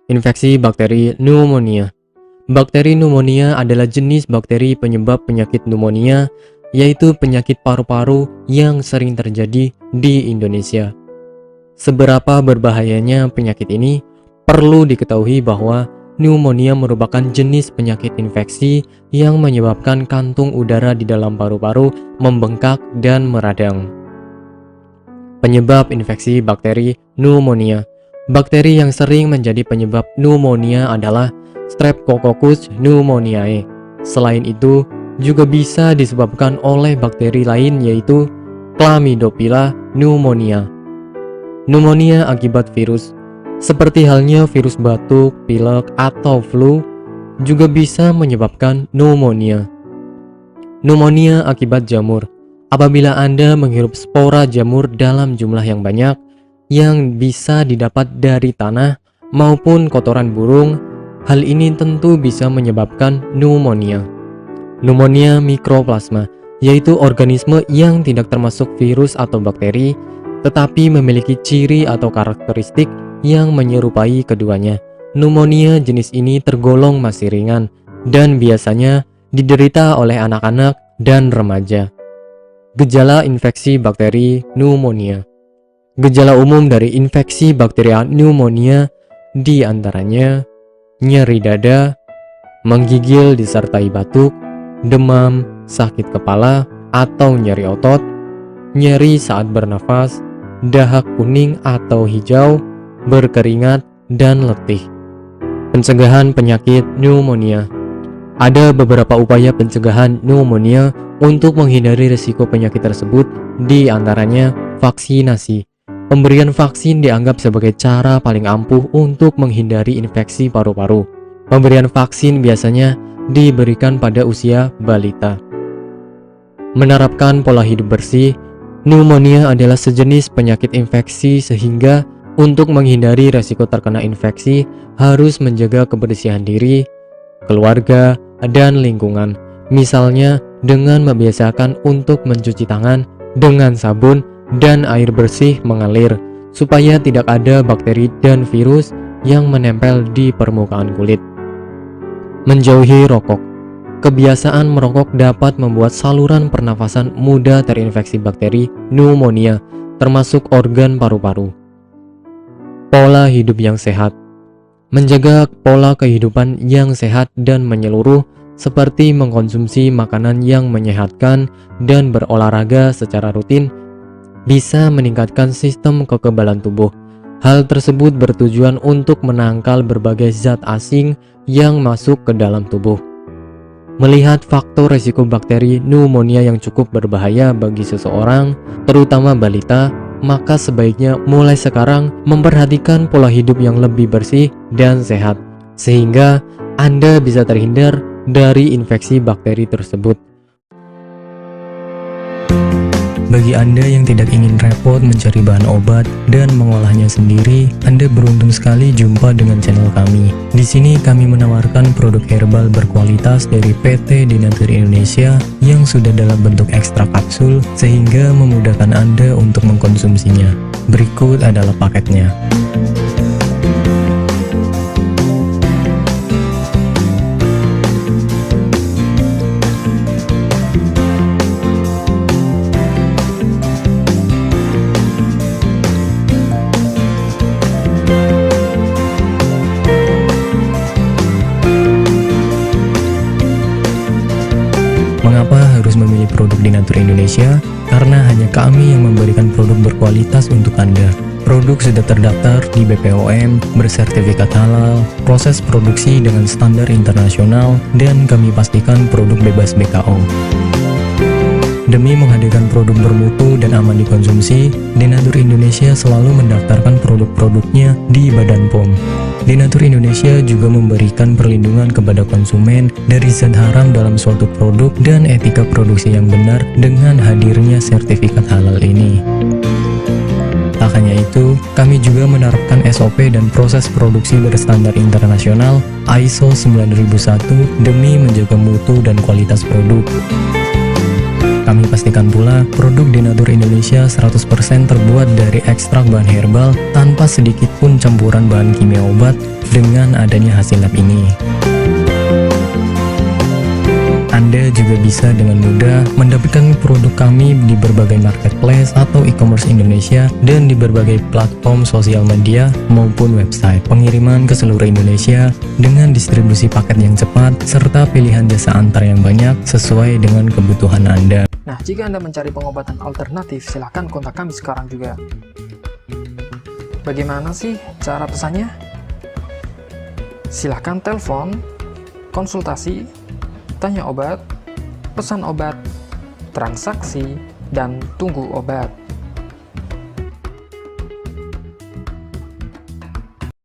Infeksi bakteri pneumonia. Bakteri pneumonia adalah jenis bakteri penyebab penyakit pneumonia, yaitu penyakit paru-paru yang sering terjadi di Indonesia. Seberapa berbahayanya penyakit ini? Perlu diketahui bahwa pneumonia merupakan jenis penyakit infeksi yang menyebabkan kantung udara di dalam paru-paru membengkak dan meradang. Penyebab infeksi bakteri pneumonia. Bakteri yang sering menjadi penyebab pneumonia adalah Streptococcus pneumoniae. Selain itu, juga bisa disebabkan oleh bakteri lain yaitu Chlamydophila pneumonia. Pneumonia akibat virus. Seperti halnya virus batuk, pilek, atau flu, juga bisa menyebabkan pneumonia. Pneumonia akibat jamur. Apabila Anda menghirup spora jamur dalam jumlah yang banyak, yang bisa didapat dari tanah maupun kotoran burung, hal ini tentu bisa menyebabkan pneumonia. Pneumonia mikroplasma, yaitu organisme yang tidak termasuk virus atau bakteri, tetapi memiliki ciri atau karakteristik yang menyerupai keduanya. Pneumonia jenis ini tergolong masih ringan dan biasanya diderita oleh anak-anak dan remaja. Gejala infeksi bakteri pneumonia. Gejala umum dari infeksi bakteri pneumonia diantaranya nyeri dada, menggigil disertai batuk, demam, sakit kepala atau nyeri otot, nyeri saat bernafas, dahak kuning atau hijau, berkeringat, dan letih. Pencegahan penyakit pneumonia. Ada beberapa upaya pencegahan pneumonia untuk menghindari risiko penyakit tersebut, di antaranya vaksinasi. Pemberian vaksin dianggap sebagai cara paling ampuh untuk menghindari infeksi paru-paru. Pemberian vaksin biasanya diberikan pada usia balita. Menerapkan pola hidup bersih. Pneumonia adalah sejenis penyakit infeksi sehingga untuk menghindari risiko terkena infeksi harus menjaga kebersihan diri, keluarga, dan lingkungan. Misalnya dengan membiasakan untuk mencuci tangan dengan sabun dan air bersih mengalir, supaya tidak ada bakteri dan virus yang menempel di permukaan kulit. Menjauhi rokok. Kebiasaan merokok dapat membuat saluran pernafasan mudah terinfeksi bakteri pneumonia, termasuk organ paru-paru. Pola hidup yang sehat. Menjaga pola kehidupan yang sehat dan menyeluruh, seperti mengkonsumsi makanan yang menyehatkan dan berolahraga secara rutin, bisa meningkatkan sistem kekebalan tubuh. Hal tersebut bertujuan untuk menangkal berbagai zat asing yang masuk ke dalam tubuh. Melihat faktor risiko bakteri pneumonia yang cukup berbahaya bagi seseorang, terutama balita, maka sebaiknya mulai sekarang memperhatikan pola hidup yang lebih bersih dan sehat, sehingga Anda bisa terhindar dari infeksi bakteri tersebut. Bagi Anda yang tidak ingin repot mencari bahan obat dan mengolahnya sendiri, Anda beruntung sekali jumpa dengan channel kami. Di sini kami menawarkan produk herbal berkualitas dari PT Denatur Indonesia yang sudah dalam bentuk ekstrak kapsul sehingga memudahkan Anda untuk mengkonsumsinya. Berikut adalah paketnya. Mengapa harus memilih produk Denatur Indonesia? Karena hanya kami yang memberikan produk berkualitas untuk Anda. Produk sudah terdaftar di BPOM, bersertifikat halal, proses produksi dengan standar internasional, dan kami pastikan produk bebas BKO. Demi menghadirkan produk bermutu dan aman dikonsumsi, Denatur Indonesia selalu mendaftarkan produk-produknya di Badan POM. Denatur Indonesia juga memberikan perlindungan kepada konsumen dari zat haram dalam suatu produk dan etika produksi yang benar dengan hadirnya sertifikat halal ini. Tak hanya itu, kami juga menerapkan SOP dan proses produksi berstandar internasional ISO 9001 demi menjaga mutu dan kualitas produk. Kami pastikan pula produk Denatur Indonesia 100% terbuat dari ekstrak bahan herbal tanpa sedikit pun campuran bahan kimia obat dengan adanya hasil lab ini. Anda juga bisa dengan mudah mendapatkan produk kami di berbagai marketplace atau e-commerce Indonesia dan di berbagai platform sosial media maupun website. Pengiriman ke seluruh Indonesia dengan distribusi paket yang cepat serta pilihan jasa antar yang banyak sesuai dengan kebutuhan Anda. Nah, jika Anda mencari pengobatan alternatif, silahkan kontak kami sekarang juga. Bagaimana sih cara pesannya? Silahkan telepon, konsultasi, tanya obat, pesan obat, transaksi, dan tunggu obat.